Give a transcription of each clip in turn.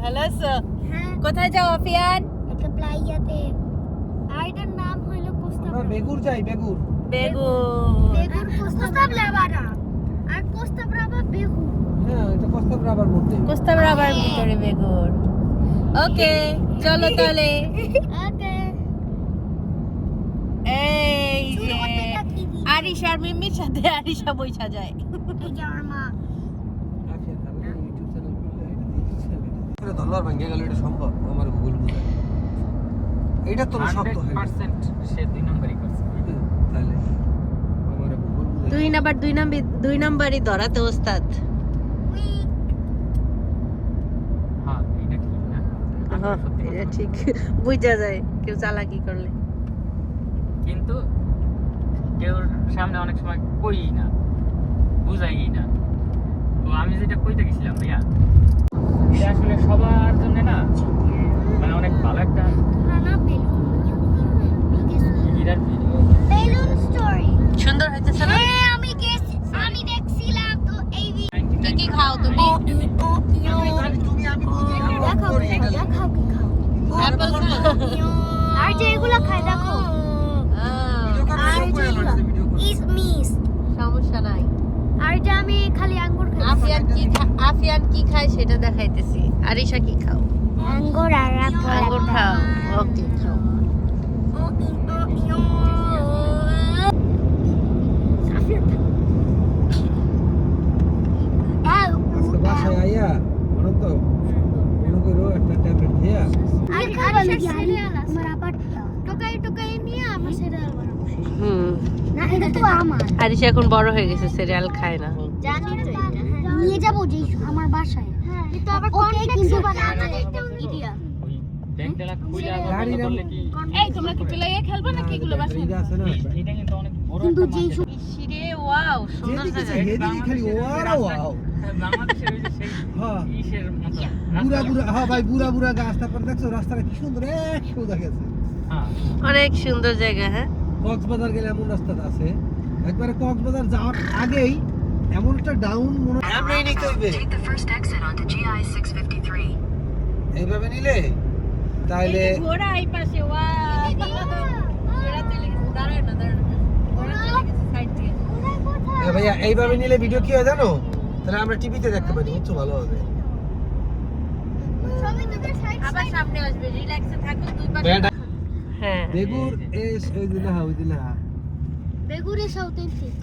ভালো আছো? কোথায় যাও আফিয়ান? একটা প্লাইয়াতে। আর এটার নাম হলো কোস্তা আমরা বেগুর যাই, বেগুর। বেগুর কোস্তা ব্রাভারা। আর কোস্তা ব্রাভা বেগুর। হ্যাঁ, এটা কোস্তা ব্রাভার মধ্যে। কোস্তা ব্রাভার ভিতরে বেগুর। ওকে, চলো তাহলে। ওকে। এই যে আরিশা আর মিমির সাথে আরিশা বইসা যায়। এই যে আমার মা। আচ্ছা, তাহলে ইউটিউব চ্যানেল খুললে এটা দিয়েছি। এটা দরবার ভাঙিয়ে গেল, এটা সম্ভব আমার ভুল বুঝা। এটা তো শক্ত হয়ে 100% সে 2 নম্বরই করছে। তাহলে আমার ভুল বুঝা। দুই নাম্বারই ধরাতে ওস্তাদ। হ্যাঁ, এটা ঠিক না। হ্যাঁ, এটা ঠিক বুঝা যায় কেউ চালাকি করলে। কিন্তু কেউ সামনে অনেক সময় কই না, বুঝাই না। তো আমি যেটা কইতে গেছিলাম ভাইয়া, এটা আসলে সবার জন্য না, মানে অনেক ভালো একটা না বেলুন। বিরাট ভিডিও। Balloon story. সুন্দর হইতেছে না? হ্যাঁ, আমি দেখছিলাম তো এই কি খাও তুমি? দেখাও কি খাও। অ্যাপল খাও। আর যে এগুলা খায় দেখো। সমস্যা নাই। আর যে আমি খালি আঙ্গুর খাই। আফিয়ান কি খায় সেটা দেখাইতেছি। আরিশা কি খাও? আঙ্গুর আর আপেল। আঙ্গুর খাও। ওকে, খাও। আজকে বাসায় আইয়া অনন্ত মনে করো একটা ট্যাবলেট খেয়া আর খাবার লাগি আমার আপাতটা টোকাই নিয়ে আমার সিরিয়াল বানাবো। না এটা তো আমার। আরিশা এখন বড় হয়ে গেছে, সিরিয়াল খায় না। জানি তো এটা। নিয়ে যাব যে আমার বাসায়। কিন্তু আবার কনফ্লেক্স বানাতে ইডিয়া। ওই ব্যাংকটা খুলে গাড়ি আবার করলে কি এই তোমরা কি প্লেয়ে খেলবে নাকি এগুলো বাসায়? এটা আছে না এটা কিন্তু অনেক বড় কিন্তু একটা যেই মার্কেট। ইসিরে ওয়াও, সুন্দর যেদিকে জায়গা। যেদিকে খালি ওয়াও বাংলাদেশের ওই যে সেই হ্যাঁ ইসের মতো বুড়া হ্যাঁ ভাই বুড়া গাছ, তারপর দেখছো রাস্তাটা কি সুন্দর এক সোজা গেছে। হ্যাঁ, অনেক সুন্দর জায়গা। হ্যাঁ, কক্সবাজার গেলে এমন রাস্তাটা আছে, একবারে কক্সবাজার যাওয়ার আগেই এমন একটা ডাউন মনে আমরা নিতে হইবে। Take the first exit onto GI 653. এইভাবে নিলে তাহলে ঘোড়া এই পাশে। ওয়াও, ঘোড়া চলে গেছে। দাঁড়ায় না ঘোড়া চলে গেছে সাইড দিয়ে। ভাইয়া এইভাবে নিলে ভিডিও কি হয় জানো, তাহলে আমরা টিভিতে দেখতে পারি, বুঝছো, ভালো হবে। আবার সামনে আসবে, রিল্যাক্সে থাকো দুই পাশে। হ্যাঁ, বেগুর এস ওই দিলে হ্যাঁ ওই দিলে হ্যাঁ বেগুর ইজ অথেন্টিক।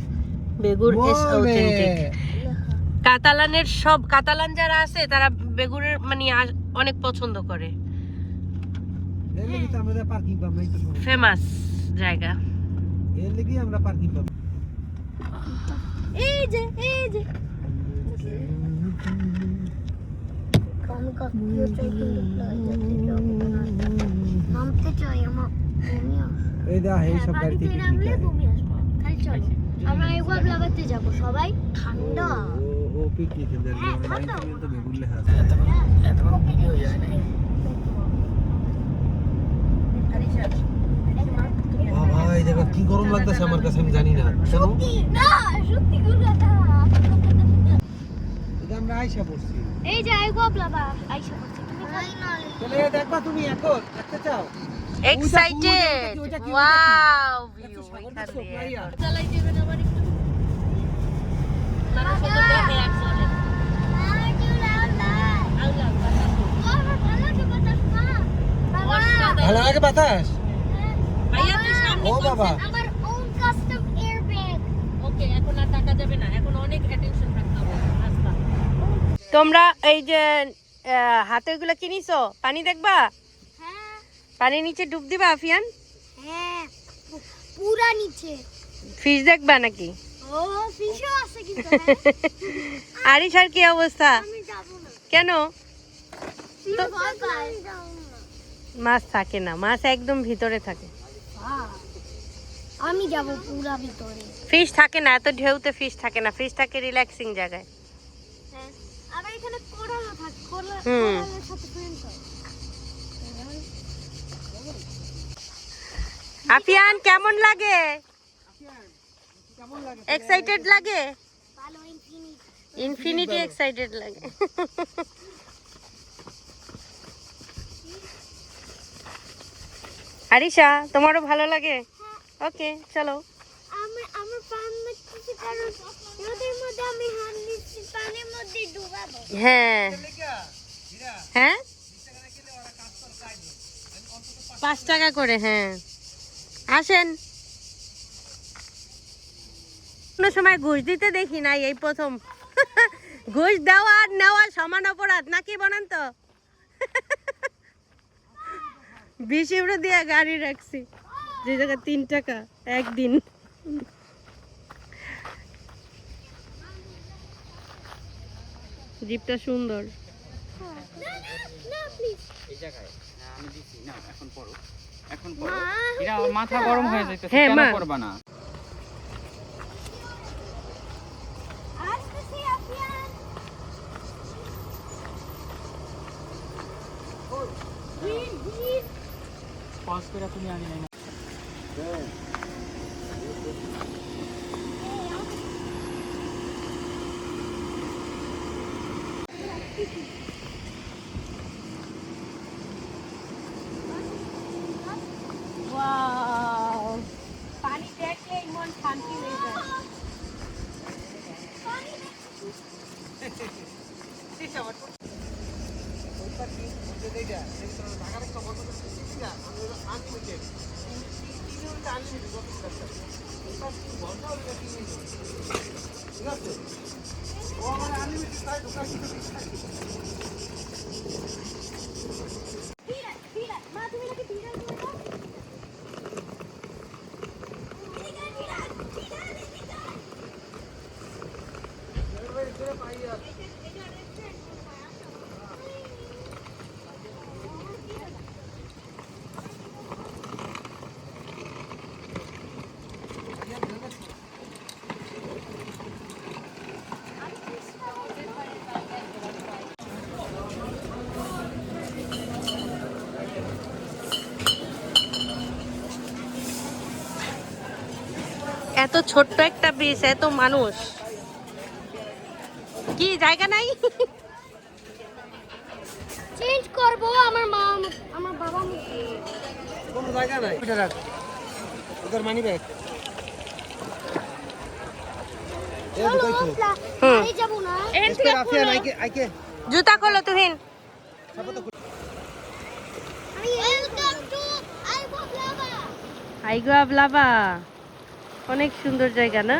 বেগুর ইজ বলে। অথেন্টিক। কাতালান যারা আছে তারা বেগুনের মানে অনেক পছন্দ করে। এর লাগি তো আমরা পার্কিং পাবো না, এই তো সমস্যা। ফেমাস জায়গা। এর লাগি আমরা পার্কিং পাবো। এই যে আমি কাকিও চাই কিন্তু প্লাজাতে যাব না। নামতে চাই আমার বমি আসে। এই দা এই সব গাড়িতে গাড়িতে নামলে বমি আসবে। খালি চলো আমরা একবার লাগাতে যাব সবাই। ঠান্ডা। ও পিকনিক এর জন্য ঠান্ডা। তো বেগুর লেখা আছে। ভিডিও যায় না। ভাই দেখো কি গরম লাগতেছে আমার কাছে, আমি জানি না কেন। সত্যি কথা। এটা আমরা আয়শা পড়ছি। এই যে আইগো বাবা আইসা করছে তুমি তাহলে দেখবা তুমি এখন দেখতে চাও? এক্সাইটেড। ওইটা কি? ওয়াও, ভিউ সাগর এখান দেখছো? দিয়ে প্লাইয়া? চালাই দিবেন আবার একটু। তারা শুধু দেখে আর চলে। আল্লাহ ভালো লাগে বাতাস? ভাইয়া তুই সামনে ও বাবা। আমার own custom airbag ওকে, এখন আর টাকা যাবে না, এখন অনেক অ্যাটেনশন রাখতে হবে। আস্তা তোমরা এই যে হাতে এগুলো কিনিছো, পানি দেখবা? হ্যাঁ পানির নিচে ডুব দিবা আফিয়ান? হ্যাঁ পুরা নিচে ফিশ দেখবা নাকি? ও ফিশও আছে কিন্তু আরিশার কি অবস্থা? আমি যাব না কেন? তো ভয় পাই যাব না মাছ থাকে না, মাছ একদম ভিতরে থাকে। আমি যাব পুরা ভিতরে ফিশ থাকে না, এত ঢেউতে ফিশ থাকে না, ফিশ থাকে রিল্যাক্সিং জায়গায়। হ্যাঁ আবার এখানে কোরালও থাকে হুম। কোরালের সাথে ফ্রেন্ডস হয় আফিয়ান কেমন লাগে? এক্সাইটেড লাগে? ভালো ইনফিনিটি ইনফিনিটি এক্সাইটেড লাগে। আরিশা তোমারও ভালো লাগে? ওকে চলো। আমার পান মারতেছে কারণ নদীর মধ্যে আমি হাত দিচ্ছি পানির মধ্যে ডুবাবো। হ্যাঁ হ্যাঁ 5 টাকা করে। হ্যাঁ আসেন। কোনো সময় ঘুষ দিতে দেখি নাই, এই প্রথম। ঘুষ দেওয়া আর নেওয়া সমান অপরাধ নাকি বলেন তো? 20 ইউরো দিয়ে গাড়ি রাখছি, যে জায়গা 3 টাকা একদিন। জিপটা সুন্দর। না প্লিজ এই জায়গায় আমি দিছি না, এখন পড়ো, এখন পড়ো। এরা মাথা গরম হয়ে যাইতেছে, হ্যাঁ, কেন মা। করবা না? আসতেছি আফিয়ান। পজ করে তুমি আনি না। ওয়াও, পানি দেখলেই মন শান্তি হয়ে যায়। মা তুমি নাকি বিড়াল বলছো? এত ছোট্ট একটা ব্রিজ, এত মানুষ, কি জায়গা নাই? চেঞ্জ করব আমার মা আমার বাবা মুখে। কোনো জায়গা নাই। ওটা রাখ, ওদের মানি ব্যাগ। এ দুটাই তো হুম। এই যাব না। এসে রাফিয়া নাইকে আইকে জুতা খোলো তুহিন। ওয়েলকাম টু আইবো ব্লাবা। আইগো আবলাবা, অনেক সুন্দর জায়গা না?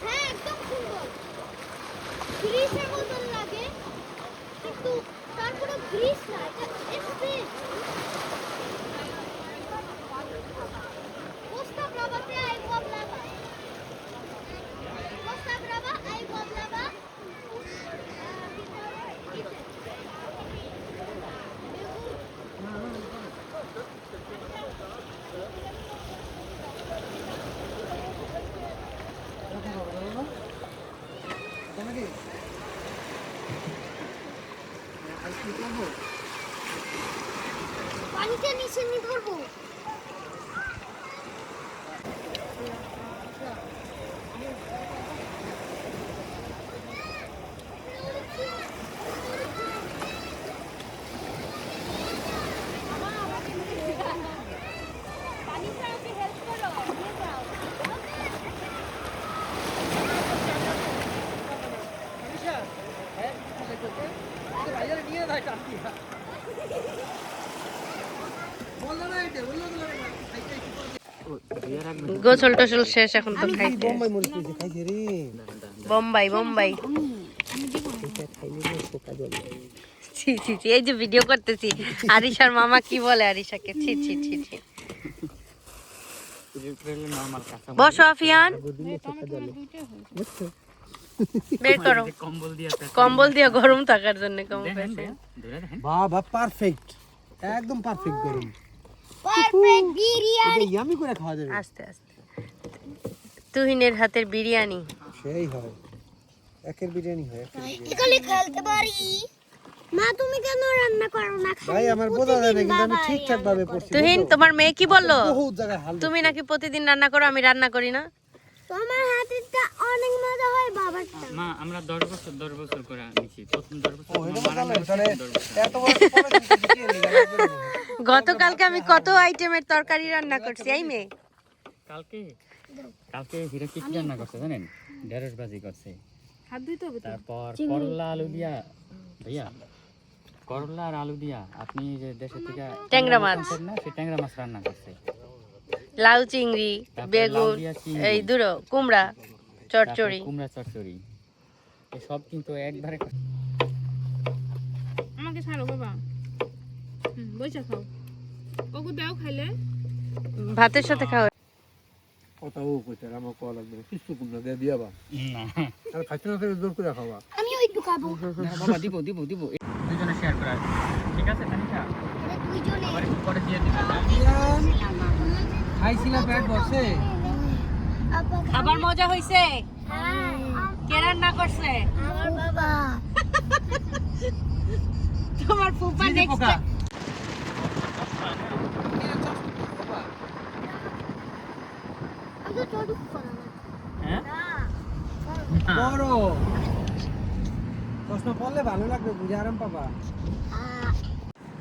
হ্যাঁ একদম সুন্দর। গ্রিসের মতন লাগে কিন্তু তারপরে গ্রিস না, এটা স্পেস। কোস্টা ব্রাভাতে আইবো ব্লাবা। কোস্টা ব্রাভা আইবো ব্লাবা। পানিতে নিচে নিয়ে ধরবো। গোসল টোসল শেষ, এখন তো খাইতে। বোম্বাই মরিচ দিয়েছে খাইছে রে। বোম্বাই বোম্বাই। এটা খাইলে না পোকা জল। ছি ছি ছি, এই যে ভিডিও করতেছি, আরিশার মামা কি বলে আরিশাকে, ছি ছি ছি ছি। নরমাল কাঁচা বসো আফিয়ান, দিলে পোকা জল। বুঝছো? বের করো। কম্বল দিয়ে কম্বল দিয়ে গরম থাকার জন্য কম্বল। ধরে দেখেন। বাবা পারফেক্ট, একদম পারফেক্ট গরম। পারফেক্ট বিরিয়ানি। এটা ইয়ামি করে খাওয়া যাবে। আস্তে আস্তে। তুহিনের হাতের বিরিয়ানি। সেই হয়, একের বিরিয়ানি হয়, একের বিরিয়ানি। এখানে খেলতে পারি। মা তুমি কেন রান্না করো না? ভাই আমার বোঝা যায় না, কিন্তু আমি ঠিকঠাক ভাবে করছি। তুহিন তোমার মেয়ে কি বললো? বহুত জায়গায় হাল তুমি নাকি প্রতিদিন রান্না করো, আমি রান্না করি না? তোমার হাতেরটা অনেক মজা হয় বাবারটা। মা আমরা 10 বছর করে নিছি, প্রথম 10 বছর ও, এটা মারা বললাম, তাহলে গেছে 10 বছর। এত বড় পরে কিন্তু কি নিয়ে গেল? গতকালকে আমি কত আইটেমের তরকারি রান্না করছি এই মেয়ে। কালকে হিরা কি রান্না করছে জানেন? ঢেঁড়স ভাজি করছে, তারপর করলা আলু দিয়া, ভাইয়া করলা আর আলু দিয়া আপনি যে দেশে থেকে ট্যাংরা মাছ না, সেই ট্যাংরা মাছ রান্না করছে, লাউ চিংড়ি বেগুন এই দুটো কুমড়া চচ্চড়ি কুমড়া চচ্চড়ি, এসব কিন্তু একবারে আমাকে ছাড়ো বাবা, বইসা খাও, ওগো দাও খাইলে ভাতের সাথে খাও। কথা ও কইতে আমার কল লাগবে কিছু কুমড়া দিয়ে দিয়াবা না। আর খাইতে না করে জোর করে খাওয়া। আমিও একটু খাবো। না বাবা দিব দুজনে শেয়ার করা, ঠিক আছে তানিকা? দুইজনে আবার একটু পরে দিয়ে দিবেন। খাইছিলাম পেট ভরছে। খাবার মজা হইছে? হ্যাঁ, কে রান্না করছে? আমার বাবা। তোমার ফুপা নেক্সট আমি তো চড়ুক করা হ্যাঁ না। বড় প্রশ্ন পড়লে ভালো লাগবে, বুঝে আরাম পাবা।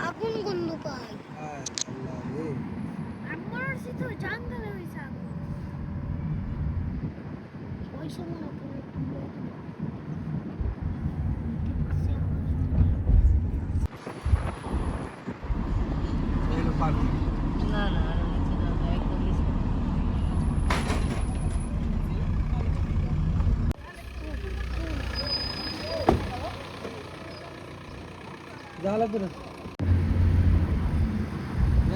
আগুন গন্ধ পাই। আয় আল্লাহ রে। একবার আসি তো জঙ্গলে হইছে আগুন। ওই সময় আগুন এই হলো পানি। না না আরো নিচে যাবে একদম নিচে। যা লাগবে না।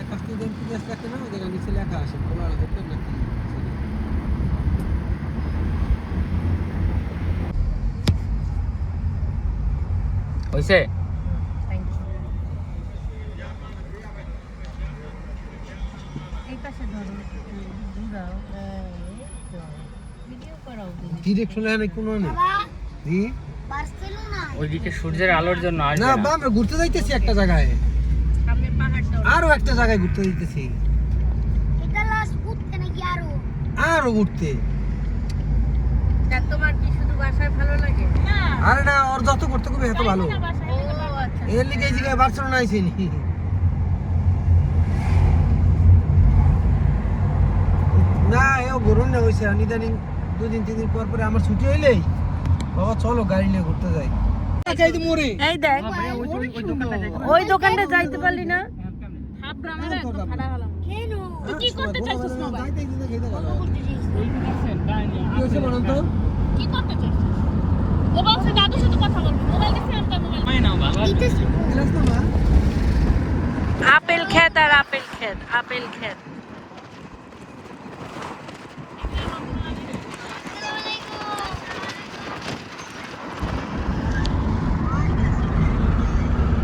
কাস্তে দেন কি দেশ লাগে না, ওদের নিচে লেখা আছে খোলা হতে নাকি। হইছে? Thank you. এই পাশে ধরো ঘুরাও, ভিডিও করাও তুমি। ডিরেকশনে এনে কোনো নেই। বাবা জি বার্সেলোনা ওইদিকে সূর্যের আলোর জন্য না আসবে বা না। আমরা ঘুরতে যাইতেছি একটা জায়গায়, সামনে পাহাড়টা আরো একটা জায়গায় ঘুরতে যাইতেছি, এটা লাস্ট উঠতে নাকি আরো ঘুরতে। তা তোমার কি শুধু বাসায় ভালো লাগে? আরে না, ওর যত করতে করবে এত ভালো। ও আচ্ছা। এর লিগে এই জায়গায় বার্সেলোনা আইছিনি। না এও গরম না হইছে, নিদানিং 2-3 দিন পর পরে আমার ছুটি হইলেই বাবা চলো গাড়ি নিয়ে ঘুরতে যাই। যাইতে মোরে এই দেখ ওই দোকানটা যাইতে পারলি না? কেন কি করতে চাইছিস না ভাই? যাইতে দিতে খেতে ভালো। করতে চাইছিস? ওইদিকে আছেন, তাই নিয়ে কি হইছে বলুন তো? কি করতে চাইছিস? ও বলছে দাদুর সাথে কথা বলবো, মোবাইল দেখে আনতে মোবাইল মাই নাও বাবা। দিতেছি। গ্লাস না মা? আপেল ক্ষেত আর আপেল ক্ষেত, আপেল ক্ষেত।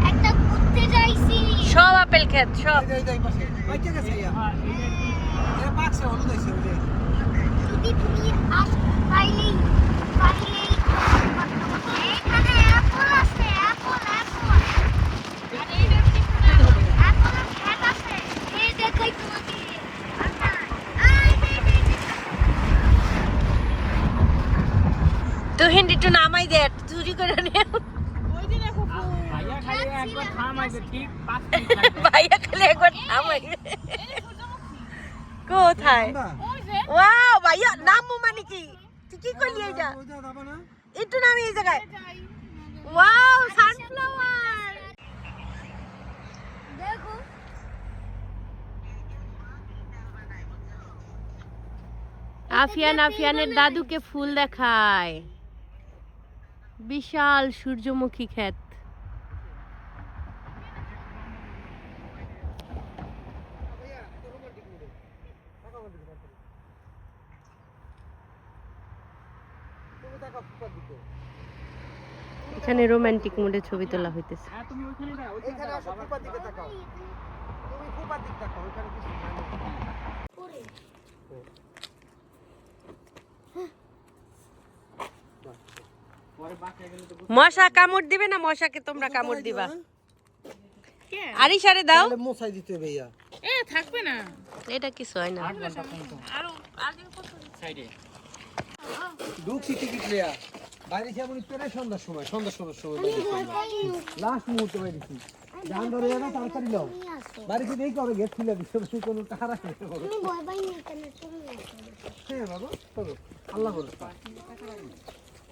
একটা ঘুরতে যাইছি। সব আপেল ক্ষেত সব। এই যাই পাশে। পাইতে গেছে ইয়া। এ পাকছে হলুদ হইছে ওই। যদি তুমি পাইলেই এখানে অ্যাপল আছে, অ্যাপল আর এইটার পিছনে অ্যাপলের ক্ষেত আছে। এই দেখাই তোমাকে। আচ্ছা তুই হিন্দিটা নামাই দে, চুরি করে নে। ওই যে দেখো ভাইয়া খালি একবার থামাইছে, ঠিক 5 মিনিট লাগবে। ভাইয়া খালি একবার নামাই দে। কোথায়? ওয়াও ভাইয়া নামো মানে কি? তুই কি করলি এইটা? ওই যা যাবা না? একটু নামি এই জায়গায়। Wow sunflower. দেখো আফিয়ানের দাদুকে ফুল দেখায়। বিশাল সূর্যমুখী ক্ষেত। এখানে রোমান্টিক মুডে ছবি তোলা হইতেছে। হ্যাঁ তুমি ওইখানে দাও, ওইখানে এখানে দাও আসো, বাবা। ফুপার দিকে তাকাও। তুমি ফুপার দিকে তাকাও, ওখানে কিছু নাই। পরে বাকি গেলে তো মশা কামড় দিবে না? মশাকে তোমরা কামড় দিবা। আরিশারে দাও। তাহলে মোছাই দিতে হবে ইয়া। এ থাকবে না এটা কিছু হয় না। 8 ঘন্টা পর্যন্ত আরো আগে কত সাইডে। ঢুকছি টিকিট লিয়া। বাইরে খেয়ে বলি পেরে সন্ধ্যার সময় লাস্ট মুহূর্তে বাইরেছি। ধান ধরে না তাড়াতাড়ি লও বাড়িতে নেই করে গেট খুলে দিছে কোনো টাকা রাখে তুমি ভয় পাই না কেন তুমি হ্যাঁ বাবা চলো আল্লাহ ভরসা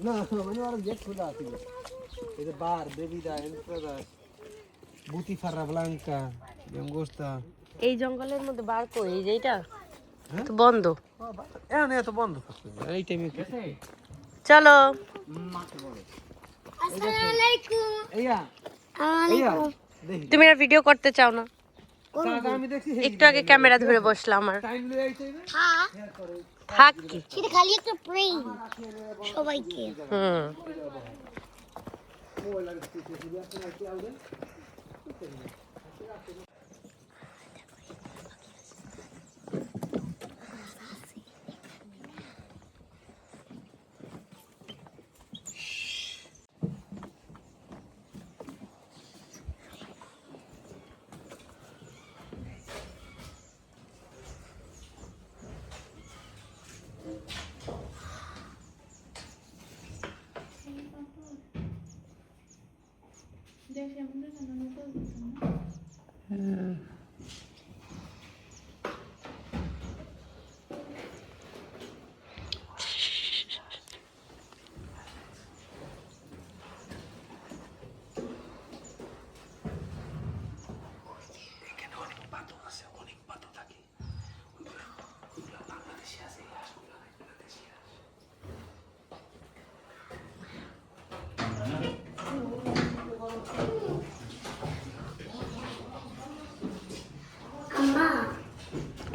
না মানে আর গেট খোলা আছে এই যে বার বেবিদা এন্ট্রাদা বুটিফারা ব্লাঙ্কা বেঙ্গোস্তা এই জঙ্গলের মধ্যে বার কই এই যে এটা হ্যাঁ? তো বন্ধ এখন এত বন্ধ থাকবে এই টাইমে চলো আসসালামু আলাইকুম এইয়া দেখি তুমি আর ভিডিও করতে চাও না কাকা আমি দেখছি একটু আগে ক্যামেরা ধরে বসলাম আর টাইম লই আইতে না হ্যাঁ থাক কি সেটা খালি একটা প্রেম সবাইকে হুম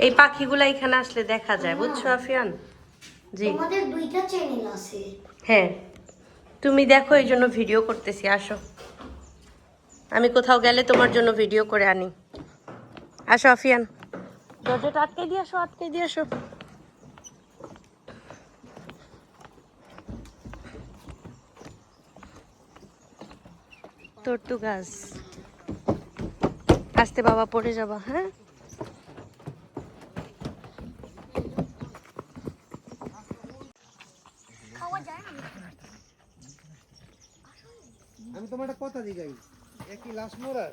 এই পাখিগুলো এখানে আসলে দেখা যায় বুঝছো আফিয়ান জি তোমাদের দুইটা চ্যানেল আছে হ্যাঁ তুমি দেখো এই জন্য ভিডিও করতেছি আসো আমি কোথাও গেলে তোমার জন্য ভিডিও করে আনি আসো আফিয়ান দরজাটা আটকে দিয়ে আসো তর্তু গাছ আস্তে বাবা পড়ে যাবা হ্যাঁ খাওয়া যায় না আমি তোমার একটা কথা দিই একই লাস্ট মোড়া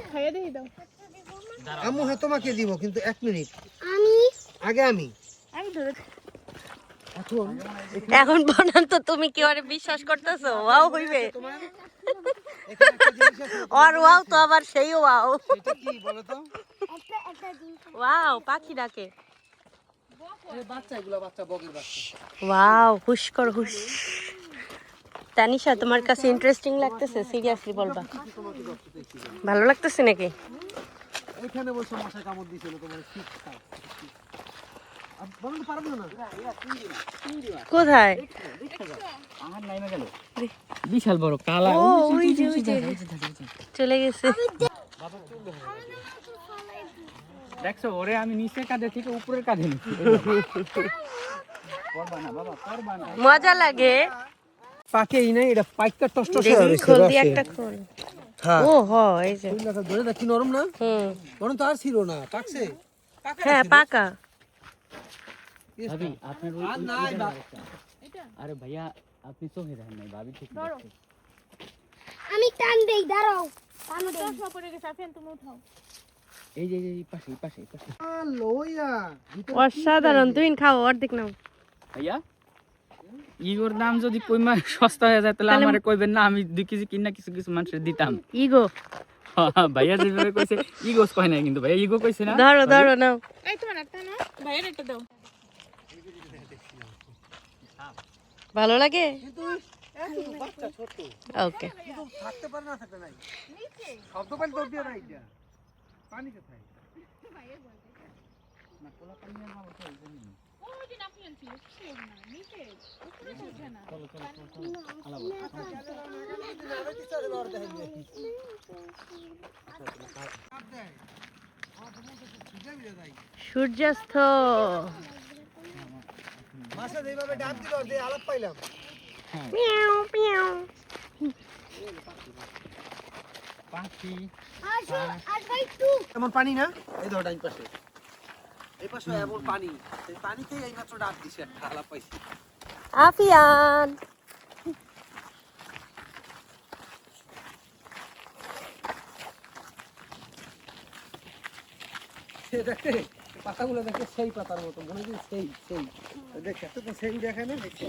খাইয়ে দিয়ে দাও আম্মু হ্যাঁ তোমাকে দিব কিন্তু 1 মিনিট আমি আগে আমি ধরে এখন এখন বলেন তো তুমি কি ওরে বিশ্বাস করতেছো ওয়াও হইবে তোমার এখানে একটা জিনিস আছে আর ওয়াও তো আবার সেই ওয়াও এটা কি বলো তো একটা দিন ওয়াও পাখি ডাকে এই বাচ্চা এগুলা বাচ্চা বগের বাচ্চা ওয়াও হুশ কর হুশ তানিশা তোমার কাছে ইন্টারেস্টিং লাগতেছে সিরিয়াসলি বলবা ভালো লাগতেছে নাকি এখানে বসে মশা কামড় দিছিল তোমার ঠিক খাও বলতে পারবো না কোথায় আমার নাইমে গেল বিশাল বড় কালা ও ওই যে চলে গেছে দেখছো ওরে আমি নিচের কাঁধে থেকে উপরের কাঁধে নিচ্ছি করবা না বাবা করবা না মজা লাগে পাকেই নাই এটা পাইকা টস্ট দেখি খোল দিয়ে একটা খোল হ্যাঁ ও হ এই যে ওই লাগা ধরে দেখি নরম না হুম বরং তো আর ছিল না পাকছে হ্যাঁ পাকা ভাবি আপনার আর নাই বাপ আরে ভাইয়া আপনি চোখে দেখেন নাই ভাবি ঠিক দেখছে আমি টান দেই দাঁড়াও টান দেই চশমা পরে গেছে আফিয়ান তুমি উঠাও এই যে এই পাশে লইয়া অসাধারণ তুমি খাও অর্ধেক নাও ভাইয়া ইগোর দাম যদি কই মাস সস্তা হয়ে যায় তাহলে আমারে কইবেন না আমি 2 কেজি কিনা কিছু কিছু মানুষের দিতাম ইগো ভাইয়া যেভাবে কইছে ইগোস কয় না কিন্তু ভাইয়া ইগো কইছে না ধরো ধরো নাও এই তোমার একটা না ভাইয়ের একটা দাও ভালো লাগে কিন্তু এত বাচ্চা ছোট ওকে কিন্তু থাকতে পারে না থাকতে নাই শব্দ পাইল দৌড় দিয়ে নাই এটা পানি কোথায় না কোলা পানি আর বাবা তো এইজন্য ওই দিন আফিয়ান ছিল সে না নিচে উপরে উঠে না সূর্যাস্ত মাসে যেভাবে ডাব দিল যে আলাপ পাইলাম পিয়াও পিয়াও পাখি আসো আর ভাই টু এমন পানি না এই ধর ডাইন পাশে এই পাশে এমন পানি এই পানিতেই এই মাত্র ডাব দিছে একটা আলাপ পাইছি আফিয়ান দেখতে পাতাগুলো দেখতে সেই পাতার মতো মনে হয় সেই সেই দেখ এত তো সেই দেখে না দেখতে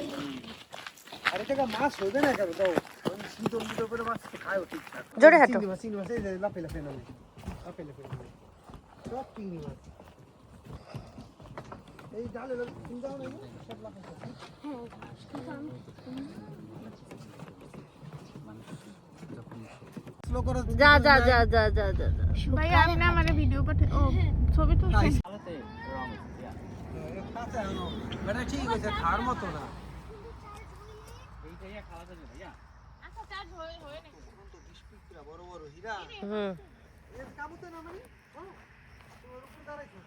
আর এটা মাছ হবে না কেন দাও শীতল শীতল করে মাছ খায়ও ঠিকঠাক জোরে হাঁটো। চিংড়ি মাছ এই যে লাফে লাফে নামে লাফে লাফে নামে সব চিংড়ি মাছ এই ডালে ফুল দাও না সব লাফে স্লো করে যা যা যা যা যা যা যা। ভাইয়া আপনি না মানে ভিডিও পাঠে ও ছবি তুলছেন আলোতে রং হচ্ছে, ইয়া। কাঁচা আনো বেটা ঠিক আছে খাওয়ার মতো না এইটা ইয়া খাওয়া যাবে ভাইয়া। আচ্ছা চার্জ হয়ে নাকি এখন তো বিস্কুট বড় বড় হীরা হুম এর কাবুতে না মানে ও তোর উপরে দাঁড়াইছো